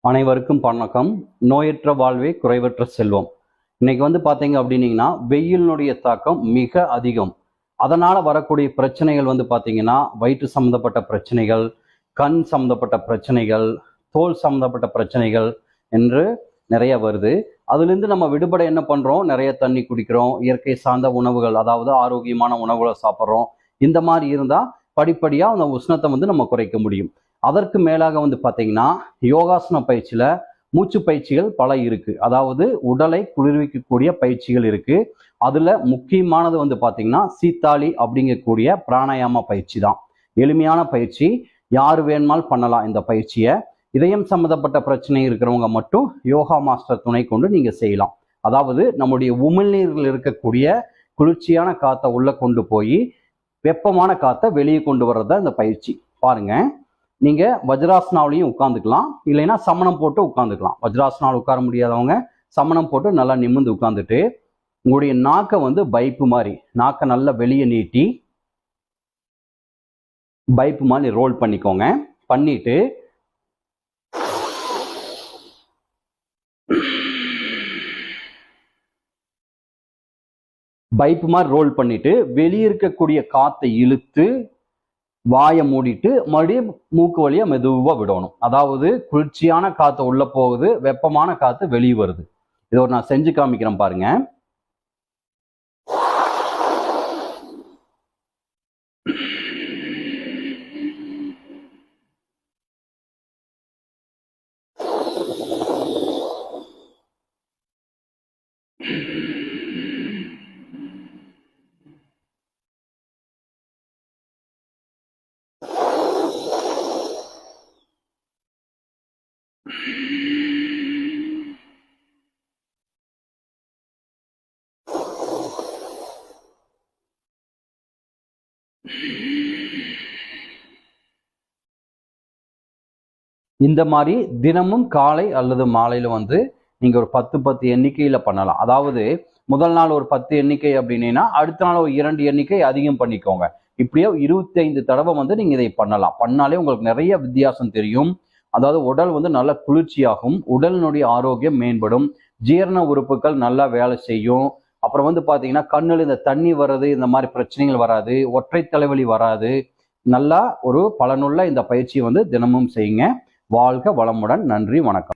அனைவருக்கும் வணக்கம். நோயற்ற வாழ்வே குறைவற்ற செல்வம். இன்னைக்கு பார்த்தீங்க அப்படின்னீங்கன்னா வெயிலினுடைய தாக்கம் மிக அதிகம். அதனால வரக்கூடிய பிரச்சனைகள் பார்த்தீங்கன்னா வயிற்று சம்மந்தப்பட்ட பிரச்சனைகள், கண் சம்மந்தப்பட்ட பிரச்சனைகள், தோல் சம்மந்தப்பட்ட பிரச்சனைகள் என்று நிறைய வருது. அதுலேருந்து நம்ம விடுபட என்ன பண்ணுறோம்? நிறைய தண்ணி குடிக்கிறோம், இயற்கை சார்ந்த உணவுகள், அதாவது ஆரோக்கியமான உணவுகளை சாப்பிட்றோம். இந்த மாதிரி இருந்தால் படிப்படியாக அந்த உஷ்ணத்தை நம்ம குறைக்க முடியும். அதற்கு மேலாக பார்த்தீங்கன்னா யோகாசன பயிற்சியில் மூச்சு பயிற்சிகள் பல இருக்குது. அதாவது உடலை குளிர்விக்கக்கூடிய பயிற்சிகள் இருக்குது. அதில் முக்கியமானது பார்த்தீங்கன்னா சீத்தாளி அப்படிங்கக்கூடிய பிராணாயாம பயிற்சி தான். எளிமையான பயிற்சி, யார் வேணுமாலும் பண்ணலாம் இந்த பயிற்சியை. இதயம் சம்மந்தப்பட்ட பிரச்சனை இருக்கிறவங்க மட்டும் யோகா மாஸ்டர் துணை கொண்டு நீங்கள் செய்யலாம். அதாவது நம்முடைய உமிழ்நீரில் இருக்கக்கூடிய குளிர்ச்சியான காற்றை உள்ளே கொண்டு போய் வெப்பமான காற்றை வெளியே கொண்டு வர்றது தான் இந்த பயிற்சி. பாருங்கள், நீங்கள் வஜ்ராசனாவிலையும் உட்காந்துக்கலாம், இல்லைன்னா சமணம் போட்டு உட்காந்துக்கலாம். வஜ்ராசனாவில் உட்கார முடியாதவங்க சமணம் போட்டு நல்லா நிமிர்ந்து உட்காந்துட்டு உங்களுடைய நாக்கை பைப்பு மாதிரி நாக்கை நல்லா வெளியே நீட்டி பைப்பு மாதிரி ரோல் பண்ணிக்கோங்க. பண்ணிட்டு பைப்பு மாதிரி ரோல் பண்ணிட்டு வெளியே இருக்கக்கூடிய காற்றை இழுத்து வாயை மூடிட்டு மறுபடியும் மூக்கு வழியா மெதுவா விடணும். அதாவது குளிர்ச்சியான காத்து உள்ள போகுது, வெப்பமான காத்து வெளியே வருது. இதை நான் செஞ்சு காமிக்கிறேன் பாருங்க. இந்த மாதிரி தினமும் காலை அல்லது மாலையில் நீங்கள் ஒரு 10 எண்ணிக்கையில் பண்ணலாம். அதாவது முதல் நாள் ஒரு 10 எண்ணிக்கை அப்படின்னா அடுத்த நாள் ஒரு 2 எண்ணிக்கை அதிகம் பண்ணிக்கோங்க. இப்படியோ 25 தடவை நீங்கள் இதை பண்ணலாம். பண்ணாலே உங்களுக்கு நிறைய வித்தியாசம் தெரியும். அதாவது உடல் நல்ல குளிர்ச்சியாகும், உடலினுடைய ஆரோக்கியம் மேம்படும், ஜீரண உறுப்புகள் நல்லா வேலை செய்யும். அப்புறம் பார்த்தீங்கன்னா கண்ணில் இந்த தண்ணி வர்றது, இந்த மாதிரி பிரச்சனைகள் வராது, ஒற்றை தலைவலி வராது. நல்லா ஒரு பலனுள்ள இந்த பயிற்சியை தினமும் செய்யுங்க. வாழ்க வளமுடன். நன்றி, வணக்கம்.